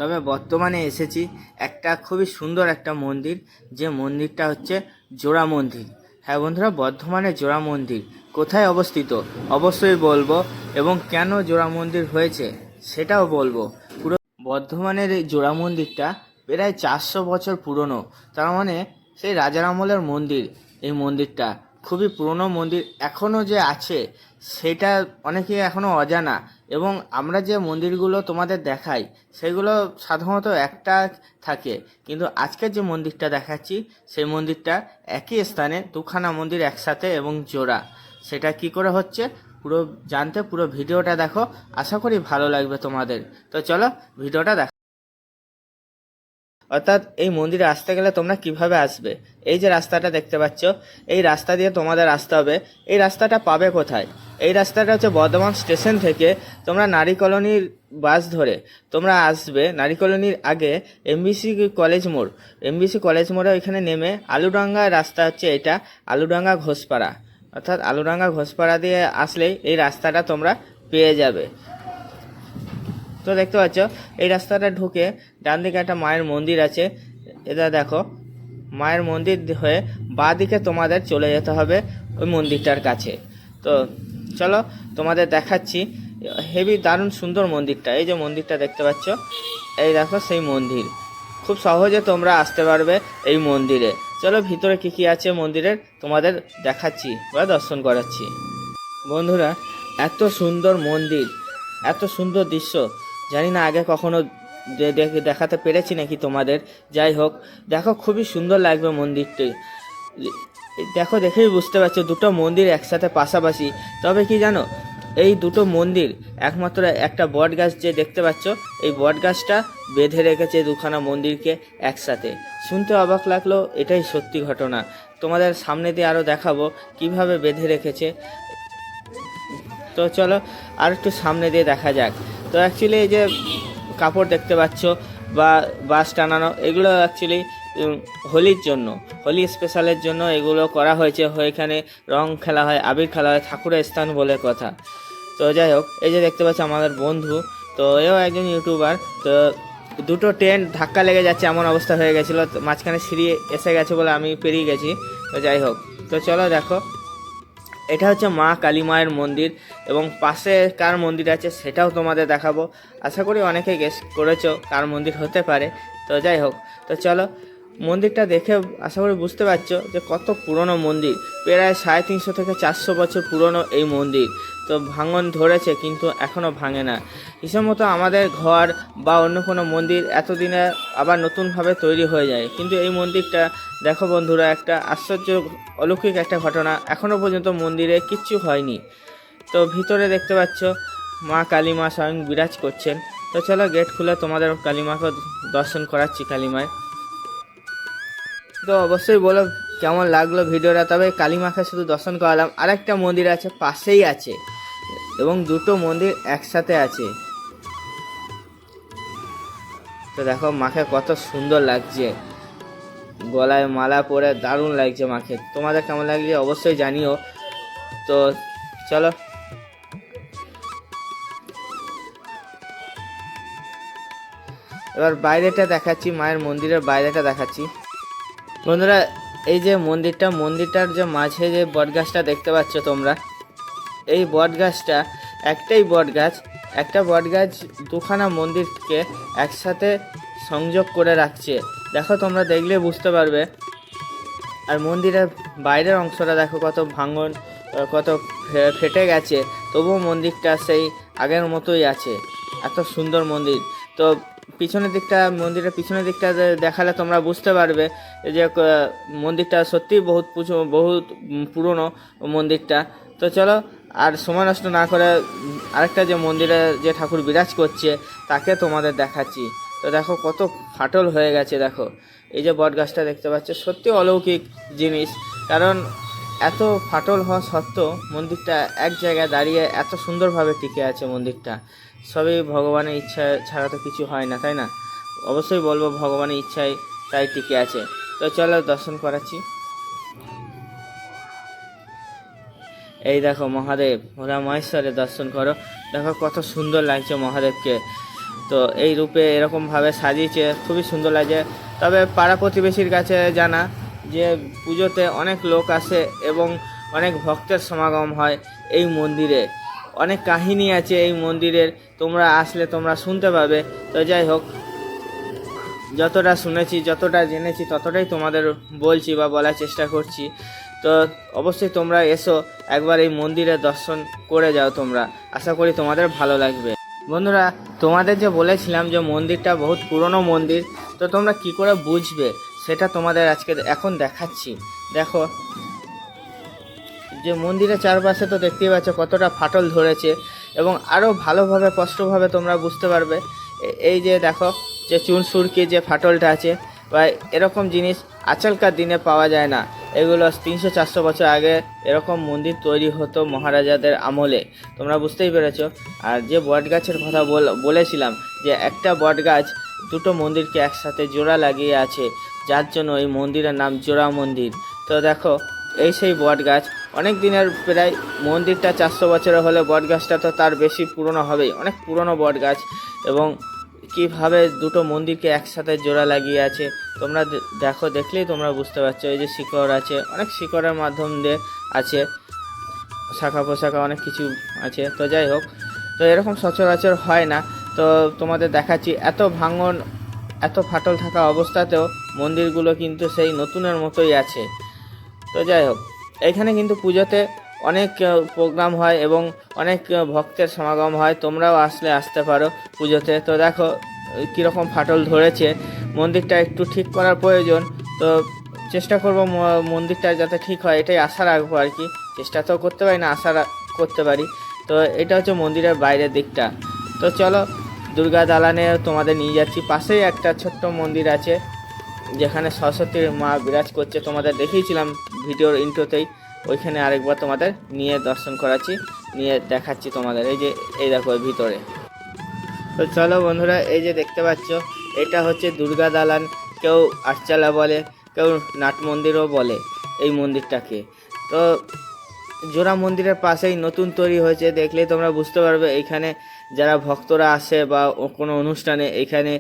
তবে বর্তমানে এসেছি একটা খুবই সুন্দর একটা মন্দির, যে মন্দিরটা হচ্ছে জোড়া মন্দির। হ্যাঁ বন্ধুরা, বর্ধমানে জোড়া মন্দির কোথায় অবস্থিত অবশ্যই বলবো, এবং কেন জোড়া মন্দির হয়েছে সেটাও বলবো। পুরো বর্ধমানের এই জোড়া মন্দিরটা প্রায় 400 বছর পুরনো। তার মানে সেই রাজার আমলের মন্দির। এই মন্দিরটা খুবই পুরনো মন্দির, এখনও যে আছে সেটা অনেকে এখনও অজানা। এবং আমরা যে মন্দিরগুলো তোমাদের দেখাই সেগুলো সাধারণত একটা থাকে, কিন্তু আজকের যে মন্দিরটা দেখাচ্ছি সেই মন্দিরটা একই স্থানে দুখানা মন্দির একসাথে এবং জোড়া। সেটা কি করে হচ্ছে পুরো জানতে পুরো ভিডিওটা দেখো, আশা করি ভালো লাগবে তোমাদের। তো চলো ভিডিওটা দেখো। অর্থাৎ এই মন্দিরে আসতে গেলে তোমরা কিভাবে আসবে, এই যে রাস্তাটা দেখতে পাচ্ছ এই রাস্তা দিয়ে তোমাদের আসতে হবে। এই রাস্তাটা পাবে কোথায়? এই রাস্তাটা হচ্ছে বর্ধমান স্টেশন থেকে তোমরা নারী কলোনির বাস ধরে তোমরা আসবে। নারী কলোনির আগে এমবিসি কলেজ মোড়, এমবিসি কলেজ মোড়ে ওইখানে নেমে আলুডাঙ্গা রাস্তা হচ্ছে এটা, আলুডাঙ্গা ঘোষপাড়া। অর্থাৎ আলুডাঙ্গা ঘোষপাড়া দিয়ে আসলেই এই রাস্তাটা তোমরা পেয়ে যাবে। তো দেখতে পাচ্ছ এই রাস্তাটা ঢুকে ডান দিকে একটা মায়ের মন্দির আছে। এটা দেখো, মায়ের মন্দির হয়ে বাঁ দিকে তোমাদের চলে যেতে হবে ওই মন্দিরটার কাছে। তো চলো তোমাদের দেখাচ্ছি, হেভি দারুণ সুন্দর মন্দিরটা। এই যে মন্দিরটা দেখতে পাচ্ছ, এই দেখো সেই মন্দির। খুব সহজে তোমরা আসতে পারবে এই মন্দিরে। চলো ভিতরে কী কী আছে মন্দিরের তোমাদের দেখাচ্ছি বা দর্শন করাচ্ছি। বন্ধুরা, এত সুন্দর মন্দির, এত সুন্দর দৃশ্য জানি না আগে কখনো দেখাতে পেরেছি নাকি তোমাদের। যাই হোক, দেখো খুবই সুন্দর লাগবে মন্দিরটি। দেখো, দেখেই বুঝতে পারছো দুটো মন্দির একসাথে পাশাপাশি। তবে কি জানো, এই দুটো মন্দির একমাত্র একটা বট গাছ যে দেখতে পাচ্ছ, এই বট গাছটা বেঁধে রেখেছে দুখানা মন্দিরকে একসাথে। শুনতে অবাক লাগলো, এটাই সত্যি ঘটনা। তোমাদের সামনে দিয়ে আরও দেখাবো কিভাবে বেঁধে রেখেছে। তো চলো আর একটু সামনে দিয়ে দেখা যাক। তো অ্যাকচুয়ালি এই যে কাপড় দেখতে পাচ্ছ বা বাঁশ টানানো, এগুলো অ্যাকচুয়ালি হোলির জন্য, হোলি স্পেশালের জন্য এগুলো করা হয়েছে। এখানে রং খেলা হয়, আবির খেলা হয়, ঠাকুরের স্থান বলে কথা। তো যাই হোক, এই যে দেখতে পাচ্ছ আমাদের বন্ধু, তো এও একজন ইউটিউবার। তো দুটো ট্রেন ধাক্কা লেগে যাচ্ছে এমন অবস্থা হয়ে গেছিলো, মাঝখানে সিঁড়ি এসে গেছে বলে আমি পেরিয়ে গেছি। তো যাই হোক, তো চলো দেখো, এটা হচ্ছে মা কালী মায়ের মন্দির, এবং পাশে কার মন্দির আছে সেটাও তোমাদের দেখাবো। আশা করি অনেকে গেস করেছো কার মন্দির হতে পারে। তো যাই হোক, তো চলো মন্দিরটা দেখে আশা করি বুঝতে পারছো যে কত পুরনো মন্দির। প্রায় 350 থেকে 400 বছর পুরনো এই মন্দির। তো ভাঙন ধরেছে কিন্তু এখনও ভাঙে না। হিসাব মতো আমাদের ঘর বা অন্য কোনো মন্দির এতদিনে আবার নতুনভাবে তৈরি হয়ে যায়, কিন্তু এই মন্দিরটা দেখো বন্ধুরা, একটা আশ্চর্য অলৌকিক একটা ঘটনা। এখনও পর্যন্ত মন্দিরে কিচ্ছু হয়নি। তো ভিতরে দেখতে পাচ্ছ মা কালী মা স্বয়ং বিরাজ করছেন। তো চলো গেট খুলে তোমাদের কালী মাকে দর্শন করাচ্ছি, কালী মায়ের। তো অবশ্যই বলো কেমন লাগলো ভিডিওটা। তবে কালী মাকে শুধু দর্শন করালাম, আরেকটা মন্দির আছে পাশেই আছে, এবং দুটো মন্দির একসাথে আছে। তো দেখো মাকে কত সুন্দর লাগছে, গলায় মালা পরে দারুণ লাগছে মাকে। তোমাদের কেমন লাগছে অবশ্যই জানিও। তো চলো এবার বাইরেটা দেখাচ্ছি, মায়ের মন্দিরের বাইরেটা দেখাচ্ছি। বন্ধুরা, এই যে মন্দিরটার যে মাঝে যে বটগাছটা দেখতে পাচ্ছ তোমরা, এই বটগাছটা একটাই বটগাছ। একটা বটগাছ দুখানা মন্দিরকে একসাথে সংযোগ করে রাখছে। দেখো, তোমরা দেখলে বুঝতে পারবে। আর মন্দিরের বাইরের অংশটা দেখো কত ভাঙন, কত ফেটে গেছে, তবুও মন্দিরটা সেই আগের মতোই আছে। এত সুন্দর মন্দির। তো মন্দিরের পিছনের দিকটা দেখালে তোমরা বুঝতে পারবে যে মন্দিরটা সত্যিই বহুত পুরনো মন্দিরটা। তো চলো আর সময় নষ্ট না করে আরেকটা যে মন্দিরে যে ঠাকুর বিরাজ করছে তাকে তোমাদের দেখাচ্ছি। তো দেখো কত ফাটল হয়ে গেছে। দেখো এই যে বট গাছটা দেখতে পাচ্ছ, সত্যি অলৌকিক জিনিস। কারণ এত ফাটল হওয়া সত্ত্বেও মন্দিরটা এক জায়গায় দাঁড়িয়ে এত সুন্দরভাবে টিকে আছে। মন্দিরটা সবই ভগবানের ইচ্ছা ছাড়া তো কিছু হয় না, তাই না? অবশ্যই বলবো ভগবানের ইচ্ছায় তাই টিকে আছে। তো চলো দর্শন করাচ্ছি। এই দেখো মহাদেব, ওরা মহেশ্বরের দর্শন করো। দেখো কত সুন্দর লাগছে মহাদেবকে। তো এই রূপে এরকমভাবে সাজিয়েছে, খুবই সুন্দর লাগে। তবে পাড়া প্রতিবেশীর কাছে জানা যে পুজোতে অনেক লোক আসে এবং অনেক ভক্তের সমাগম হয় এই মন্দিরে। অনেক কাহিনী আছে এই মন্দিরের, তোমরা আসলে তোমরা শুনতে পাবে। তো যাই হোক, যতটা শুনেছি যতটা জেনেছি ততটাই তোমাদের বলছি বা বলার চেষ্টা করছি। তো অবশ্যই তোমরা এসো, একবার এই মন্দিরে দর্শন করে যাও তোমরা, আশা করি তোমাদের ভালো লাগবে। বন্ধুরা, তোমাদের যে বলেছিলাম যে মন্দিরটা বহুত পুরনো মন্দির, তো তোমরা কি করে বুঝবে সেটা তোমাদের আজকে এখন দেখাচ্ছি। দেখো, যে মন্দিরের চারপাশে তো দেখতেই পাচ্ছ কতটা ফাটল ধরেছে, এবং আরও ভালোভাবে স্পষ্টভাবে তোমরা বুঝতে পারবে। এই যে দেখো, যে চুন সুরকি যে ফাটলটা আছে, বা এরকম জিনিস আজকালকার দিনে পাওয়া যায় না। এগুলো 300-400 বছর আগে এরকম মন্দির তৈরি হতো মহারাজাদের আমলে, তোমরা বুঝতেই পেরেছো। আর যে বট গাছের কথা বলেছিলাম, যে একটা বট গাছ দুটো মন্দিরকে একসাথে জোড়া লাগিয়ে আছে, যার জন্য এই মন্দিরের নাম জোড়া মন্দির। তো দেখো, এই সেই বট গাছ, অনেক দিনের, প্রায় মন্দিরটা 400 বছরের হলে বট গাছটা তো তার বেশি পুরনো হবেই, অনেক পুরনো বট গাছ। এবং কিভাবে দুটো মন্দিরকে একসাথে জোড়া লাগিয়ে আছে তোমরা দেখো, দেখলেই তোমরা বুঝতে পারছো। এই যে শিকড় আছে, অনেক শিকড়ের মাধ্যম দিয়ে আছে, শাখা পোশাখা অনেক কিছু আছে। তো যাই হোক, তো এরকম সচরাচর হয় না। তো তোমাদের দেখাচ্ছি, এত ভাঙন এত ফাটল থাকা অবস্থাতেও মন্দিরগুলো কিন্তু সেই নতুনের মতোই আছে। তো যাই হোক, এখানে কিন্তু পুজোতে অনেক প্রোগ্রাম হয় এবং অনেক ভক্তের সমাগম হয়, তোমরাও আসতে পারো পুজোতে। তো দেখো কীরকম ফাটল ধরেছে, মন্দিরটা একটু ঠিক করার প্রয়োজন। তো চেষ্টা করব মন্দিরটা যাতে ঠিক হয়, এটাই আশা রাখবো আর কি। চেষ্টা তো করতে পারি না, আশা করতে পারি। তো এটা হচ্ছে মন্দিরের বাইরের দিকটা। তো চলো, দুর্গা দালানে তোমাদের নিয়ে যাচ্ছি। পাশেই একটা ছোট্ট মন্দির আছে যেখানে সরস্বতীর মা বিরাজ করছে, তোমাদের দেখিয়েছিলাম ভিডিওর ইন্ট্রোতেই। ওইখানে আরেকবার তোমাদের নিয়ে দর্শন করাচ্ছি, নিয়ে দেখাচ্ছি তোমাদের। এই দেখো ভিতরে। তো চলো বন্ধুরা, এই যে দেখতে পাচ্ছ, এটা হচ্ছে দুর্গা দালান, কেউ আটচালা বলে, কেউ নাট মন্দিরও বলে এই মন্দিরটাকে। তো জোড়া মন্দিরের পাশেই নতুন তৈরি হয়েছে, দেখলেই তোমরা বুঝতে পারবে। এইখানে যারা ভক্তরা আসে বা কোনো অনুষ্ঠানে এইখানে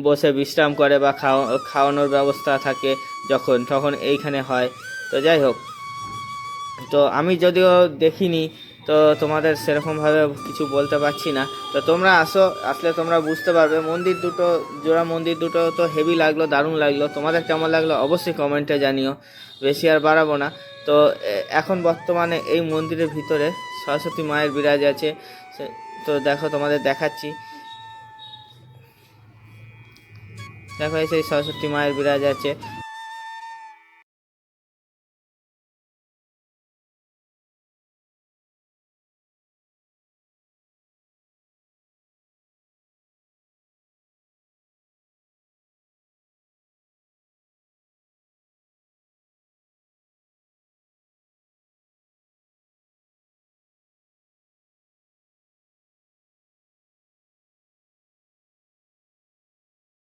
বসে বিশ্রাম করে বা খাওয়ানোর ব্যবস্থা থাকে, তখন এইখানে হয়। তো যাই হোক, তো আমি যদিও দেখিনি, তো তোমাদের সেরকমভাবে কিছু বলতে পারছি না। তো তোমরা আসলে তোমরা বুঝতে পারবে। জোড়া মন্দির দুটো তো হেভি লাগলো, দারুণ লাগলো। তোমাদের কেমন লাগলো অবশ্যই কমেন্টে জানিও, বেশি আর বাড়াবো না। তো এখন বর্তমানে এই মন্দিরের ভিতরে সরস্বতী মায়ের বিরাজ আছে। তো দেখো, তোমাদের দেখাচ্ছি। দেখো, সেই সরস্বতী মায়ের বিরাজ আছে,